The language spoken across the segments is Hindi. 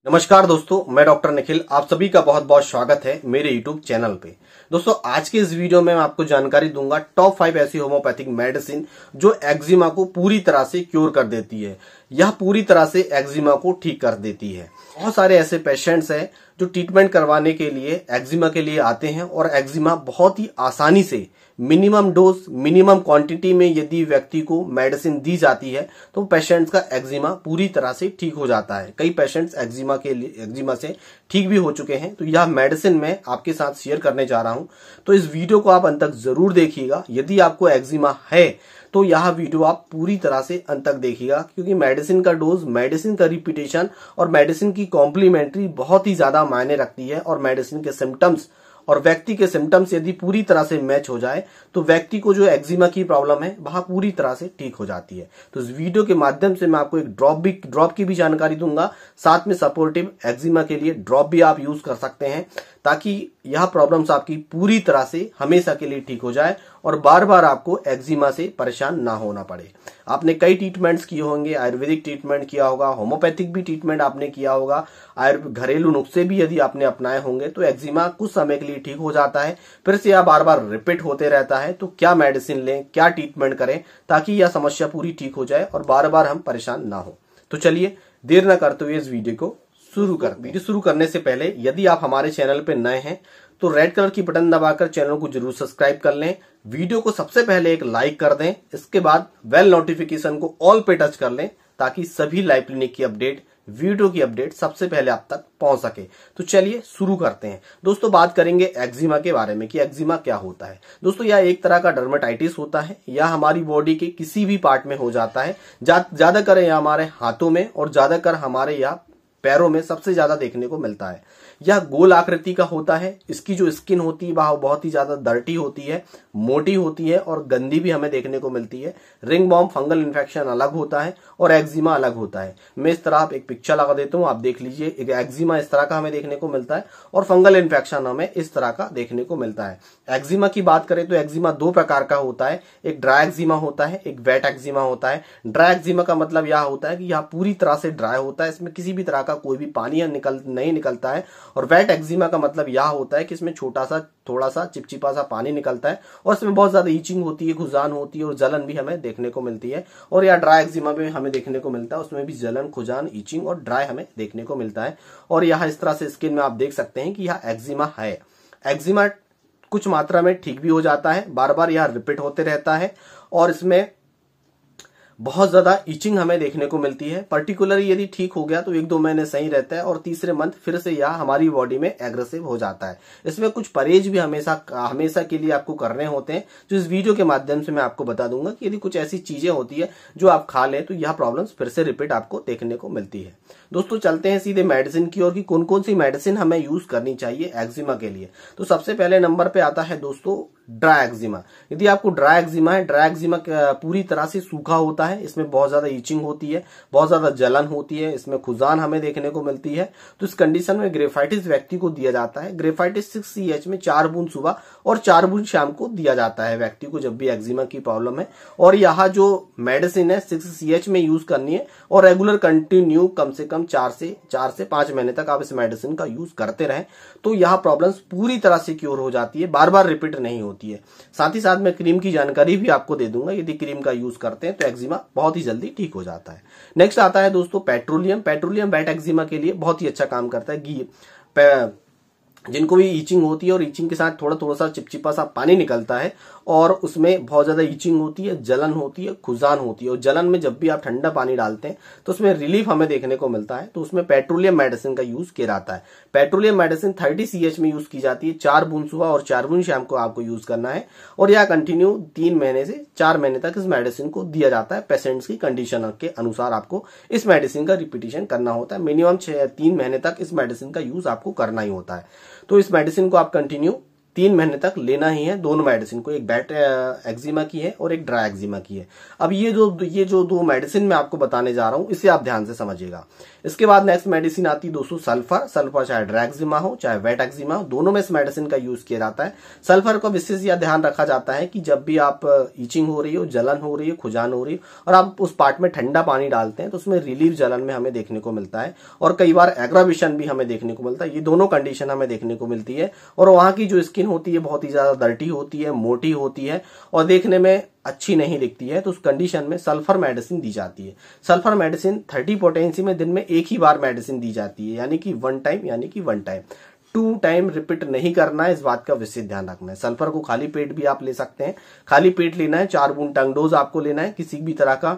नमस्कार दोस्तों, मैं डॉक्टर निखिल। आप सभी का बहुत बहुत स्वागत है मेरे यूट्यूब चैनल पे। दोस्तों, आज के इस वीडियो में मैं आपको जानकारी दूंगा टॉप 5 ऐसी होम्योपैथिक मेडिसिन जो एक्जिमा को पूरी तरह से क्योर कर देती है। यह पूरी तरह से एक्जिमा को ठीक कर देती है। बहुत सारे ऐसे पेशेंट्स हैं जो ट्रीटमेंट करवाने के लिए एक्जिमा के लिए आते हैं और एक्जिमा बहुत ही आसानी से मिनिमम डोज मिनिमम क्वांटिटी में यदि व्यक्ति को मेडिसिन दी जाती है तो पेशेंट्स का एक्जिमा पूरी तरह से ठीक हो जाता है। कई पेशेंट्स एक्जिमा से ठीक भी हो चुके हैं। तो यह मेडिसिन मैं आपके साथ शेयर करने जा रहा हूं, तो इस वीडियो को आप अंत तक जरूर देखिएगा। यदि आपको एक्जिमा है तो यह वीडियो आप पूरी तरह से अंत तक देखिएगा, क्योंकि मेडिसिन का डोज, मेडिसिन का रिपीटेशन और मेडिसिन की कॉम्प्लीमेंट्री बहुत ही ज्यादा मायने रखती है। और मेडिसिन के सिम्टम्स और व्यक्ति के सिम्टम्स यदि पूरी तरह से मैच हो जाए तो व्यक्ति को जो एक्जिमा की प्रॉब्लम है वह पूरी तरह से ठीक हो जाती है। तो इस वीडियो के माध्यम से मैं आपको एक ड्रॉप की भी जानकारी दूंगा, साथ में सपोर्टिव एक्जिमा के लिए ड्रॉप भी आप यूज कर सकते हैं, ताकि यह प्रॉब्लम्स आपकी पूरी तरह से हमेशा के लिए ठीक हो जाए और बार बार आपको एक्जिमा से परेशान ना होना पड़े। आपने कई ट्रीटमेंट्स किए होंगे, आयुर्वेदिक ट्रीटमेंट किया होगा, होम्योपैथिक भी ट्रीटमेंट आपने किया होगा, घरेलू नुस्खे भी यदि आपने अपनाए होंगे, तो एक्जिमा कुछ समय के लिए ठीक हो जाता है, फिर से यह बार बार रिपीट होते रहता है। तो क्या मेडिसिन लें, क्या ट्रीटमेंट करें ताकि यह समस्या पूरी ठीक हो जाए और बार बार हम परेशान ना हो। तो चलिए देर न करते हुए इस वीडियो को शुरू करते हैं। वीडियो शुरू करने से पहले यदि आप हमारे चैनल पे नए हैं तो रेड कलर की बटन दबाकर चैनल को जरूर सब्सक्राइब कर लें। वीडियो को सबसे पहले एक लाइक कर दें, इसके बाद बेल नोटिफिकेशन को ऑल पे टच कर लें ताकि सभी लाइव क्लिनिक की अपडेट, वीडियो की अपडेट सबसे पहले आप तक पहुंच सके। तो चलिए शुरू करते हैं। दोस्तों, बात करेंगे एक्जिमा के बारे में कि एक्जिमा क्या होता है। दोस्तों, यह एक तरह का डर्मेटाइटिस होता है। यह हमारी बॉडी के किसी भी पार्ट में हो जाता है। ज्यादातर यह हमारे हाथों में और ज्यादातर हमारे यहाँ पैरों में सबसे ज्यादा देखने को मिलता है। यह गोल आकृति का होता है। इसकी जो स्किन होती है वह बहुत ही ज्यादा डर्टी होती है, मोटी होती है और गंदी भी हमें देखने को मिलती है। रिंग वॉर्म फंगल इन्फेक्शन अलग होता है और एक्जिमा अलग होता है। मैं इस तरह आप एक पिक्चर लगा देता हूं, आप देख लीजिए। एक एक्जिमा इस तरह का हमें देखने को मिलता है और फंगल इन्फेक्शन हमें इस तरह का देखने को मिलता है। एक्जिमा की बात करें तो एक्जिमा दो प्रकार का होता है। एक ड्राई एक्जिमा होता है, एक वेट एक्जिमा होता है। ड्राई एक्जिमा का मतलब यह होता है कि यह पूरी तरह से ड्राई होता है, इसमें किसी भी तरह का कोई भी पानी नहीं निकलता है। और वेट एक्जिमा का मतलब यह होता है कि इसमें थोड़ा सा चिपचिपा सा पानी निकलता है और इसमें बहुत ज्यादा ईचिंग होती है, खुजान होती है और जलन भी हमें देखने को मिलती है। और यह ड्राई एक्जिमा में हमें देखने को मिलता है, उसमें भी जलन, खुजान, ईचिंग और ड्राई हमें देखने को मिलता है। और यह इस तरह से स्किन में आप देख सकते हैं कि यह एक्जिमा है। एक्जिमा कुछ मात्रा में ठीक भी हो जाता है, बार बार यह रिपीट होते रहता है और इसमें बहुत ज्यादा इचिंग हमें देखने को मिलती है। पर्टिकुलरली यदि ठीक हो गया तो 1-2 महीने सही रहता है और तीसरे मंथ फिर से यह हमारी बॉडी में एग्रेसिव हो जाता है। इसमें कुछ परहेज भी हमेशा के लिए आपको करने होते हैं, जो इस वीडियो के माध्यम से मैं आपको बता दूंगा कि यदि कुछ ऐसी चीजें होती है जो आप खा लें तो यह प्रॉब्लम्स फिर से रिपीट आपको देखने को मिलती है। दोस्तों, चलते हैं सीधे मेडिसिन की ओर कि कौन कौन सी मेडिसिन हमें यूज करनी चाहिए एक्जिमा के लिए। तो सबसे पहले नंबर पे आता है दोस्तों ड्राई एक्जिमा। यदि आपको ड्राई एक्जिमा है, ड्राई एक्जिमा पूरी तरह से सूखा होता है, इसमें बहुत ज्यादा ईचिंग होती है, बहुत ज्यादा जलन होती है, इसमें खुजान हमें देखने को मिलती है। तो इस कंडीशन में ग्रेफाइटिस व्यक्ति को दिया जाता है। ग्रेफाइटिस 6CH में 4 बूंद सुबह और 4 बूंद शाम को दिया जाता है व्यक्ति को जब भी एक्जिमा की प्रॉब्लम है। और यह जो मेडिसिन है 6CH में यूज करनी है और रेगुलर कंटिन्यू कम से कम 4 से 5 महीने तक आप इस मेडिसिन का यूज करते रहें तो यह प्रॉब्लम्स पूरी तरह से क्योर हो जाती है, बार बार रिपीट नहीं होती है। साथ ही साथ मैं क्रीम की जानकारी भी आपको दे दूंगा। यदि क्रीम का यूज करते हैं तो एक्जिमा बहुत ही जल्दी ठीक हो जाता है। नेक्स्ट आता है दोस्तों पेट्रोलियम। पेट्रोलियम वेट एक्जिमा के लिए बहुत ही अच्छा काम करता है। जिनको भी ईचिंग होती है और ईचिंग के साथ थोड़ा सा चिपचिपा सा पानी निकलता है और उसमें बहुत ज्यादा ईचिंग होती है, जलन होती है, खुजान होती है और जलन में जब भी आप ठंडा पानी डालते हैं तो उसमें रिलीफ हमें देखने को मिलता है। तो उसमें पेट्रोलियम मेडिसिन का यूज किया जाता है। पेट्रोलियम मेडिसिन 30CH में यूज की जाती है। 4 बूंद सुबह और 4 बूंद शाम को आपको यूज करना है और यह कंटिन्यू 3 महीने से 4 महीने तक इस मेडिसिन को दिया जाता है। पेशेंट्स की कंडीशन के अनुसार आपको इस मेडिसिन का रिपीटिशन करना होता है। मिनिमम 3 महीने तक इस मेडिसिन का यूज आपको करना ही होता है। तो इस मेडिसिन को आप कंटिन्यू 3 महीने तक लेना ही है, दोनों मेडिसिन को। एक वेट एक्जिमा की है और एक ड्राई एक्जिमा की है। अब ये जो 2 मेडिसिन मैं आपको बताने जा रहा हूं इसे आप ध्यान से समझिएगा। इसके बाद नेक्स्ट मेडिसिन आती है दोस्तों सल्फर। सल्फर चाहे ड्राई एक्जिमा हो चाहे वेट एक्जिमा हो, दोनों में इस मेडिसिन का यूज किया जाता है। सल्फर को विशेष यह ध्यान रखा जाता है कि जब भी आप ईचिंग हो रही हो, जलन हो रही है, खुजान हो रही है और आप उस पार्ट में ठंडा पानी डालते हैं तो उसमें रिलीफ जलन में हमें देखने को मिलता है और कई बार एग्रावेशन भी हमें देखने को मिलता है। ये दोनों कंडीशन हमें देखने को मिलती है और वहां की जो स्किन होती है बहुत ही ज्यादा डर्टी होती है, मोटी होती है और देखने में अच्छी नहीं दिखती है। तो उस कंडीशन में सल्फर मेडिसिन दी जाती है। सल्फर मेडिसिन 30 पोटेंसी में दिन में एक ही बार मेडिसिन दी जाती है, यानी कि वन टाइम 2 टाइम रिपीट नहीं करना है, इस बात का विशेष ध्यान रखना है। सल्फर को खाली पेट भी आप ले सकते हैं, खाली पेट लेना है। 4 बूंद टंग डोज आपको लेना है, किसी भी तरह का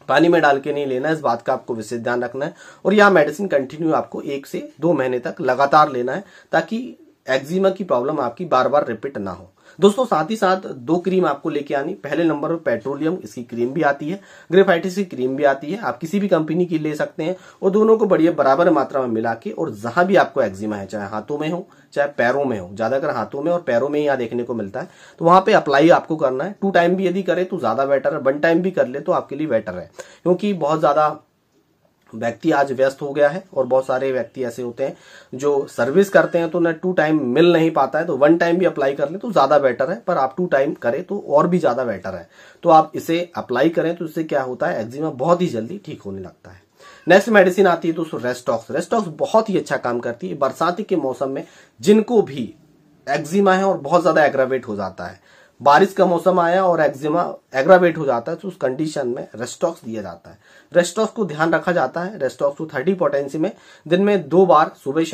पानी में डाल के नहीं लेना है, इस बात का आपको विशेष ध्यान रखना है। और यह मेडिसिन कंटिन्यू आपको 1 से 2 महीने तक लगातार लेना है ताकि एक्जिमा की प्रॉब्लम आपकी बार बार रिपीट ना हो। दोस्तों साथ ही साथ 2 क्रीम आपको लेके आनी। पहले नंबर पर पेट्रोलियम, इसकी क्रीम भी आती है, ग्रेफाइटिस की क्रीम भी आती है। आप किसी भी कंपनी की ले सकते हैं और दोनों को बढ़िया बराबर मात्रा में मिला के, और जहां भी आपको एक्जिमा है, चाहे हाथों में हो चाहे पैरों में हो, ज्यादातर हाथों में और पैरों में ही यहाँ देखने को मिलता है, तो वहां पे अप्लाई आपको करना है। 2 टाइम भी यदि करे तो ज्यादा बेटर है, 1 टाइम भी कर ले तो आपके लिए बेटर है, क्योंकि बहुत ज्यादा व्यक्ति आज व्यस्त हो गया है और बहुत सारे व्यक्ति ऐसे होते हैं जो सर्विस करते हैं तो उन्हें 2 टाइम मिल नहीं पाता है। तो 1 टाइम भी अप्लाई कर ले तो ज्यादा बेटर है, पर आप 2 टाइम करें तो और भी ज्यादा बेटर है। तो आप इसे अप्लाई करें तो इससे क्या होता है, एक्जिमा बहुत ही जल्दी ठीक होने लगता है। नेक्स्ट मेडिसिन आती है दोस्तों रेस्टॉक्स। रेस्टॉक्स बहुत ही अच्छा काम करती है बरसाती के मौसम में जिनको भी एक्जिमा है और बहुत ज्यादा एग्रावेट हो जाता है। बारिश का मौसम आया और एक्जिमा एग्रावेट हो जाता है तो उस कंडीशन में रेस्टॉक्स दिया जाता है। रेस्टॉक्स को ध्यान रखा जाता है। रेस्टॉक्स को 30 पोटेंसी में दिन में 2 बार सुबह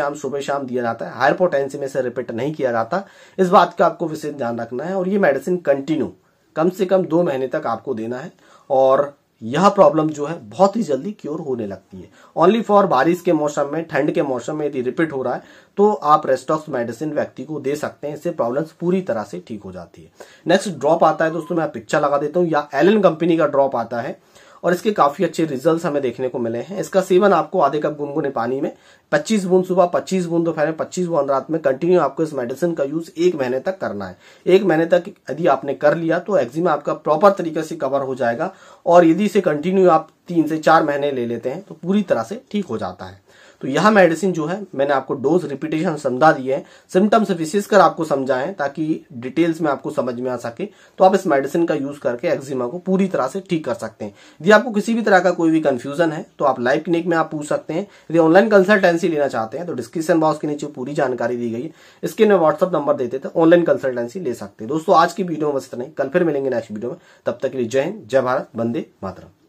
शाम दिया जाता है। हायर पोटेंसी में से रिपीट नहीं किया जाता, इस बात का आपको विशेष ध्यान रखना है। और ये मेडिसिन कंटिन्यू कम से कम 2 महीने तक आपको देना है और यह प्रॉब्लम जो है बहुत ही जल्दी क्योर होने लगती है। ओनली फॉर बारिश के मौसम में, ठंड के मौसम में यदि रिपीट हो रहा है तो आप रेस्टॉक्स मेडिसिन व्यक्ति को दे सकते हैं, इससे प्रॉब्लम्स पूरी तरह से ठीक हो जाती है। नेक्स्ट ड्रॉप आता है दोस्तों, मैं पिक्चर लगा देता हूं, या एलन कंपनी का ड्रॉप आता है और इसके काफी अच्छे रिजल्ट्स हमें देखने को मिले हैं। इसका सेवन आपको आधे कप गुनगुने पानी में 25 बूंद सुबह, 25 बूंद दोपहर में, 25 बूंद रात में कंटिन्यू आपको इस मेडिसिन का यूज 1 महीने तक करना है। 1 महीने तक यदि आपने कर लिया तो एक्जिमा आपका प्रॉपर तरीके से कवर हो जाएगा और यदि इसे कंटिन्यू आप 3 से 4 महीने ले लेते हैं तो पूरी तरह से ठीक हो जाता है। तो यह मेडिसिन जो है मैंने आपको डोज रिपीटेशन समझा दी है, सिम्टम्स विशेषकर आपको समझाएं ताकि डिटेल्स में आपको समझ में आ सके। तो आप इस मेडिसिन का यूज करके एक्जिमा को पूरी तरह से ठीक कर सकते हैं। यदि आपको किसी भी तरह का कोई भी कंफ्यूजन है तो आप लाइव क्लिनिक में आप पूछ सकते हैं। यदि ऑनलाइन कंसल्टेंसी लेना चाहते हैं तो डिस्क्रिप्शन बॉक्स के नीचे पूरी जानकारी दी गई है, इसके में व्हाट्सअप नंबर देते थे, ऑनलाइन कंसल्टेंसी ले सकते हैं। दोस्तों आज की वीडियो में बस इतना ही, कल फिर मिलेंगे नेक्स्ट वीडियो में, तब तक के लिए जय हिंद, जय भारत, वंदे मातरम।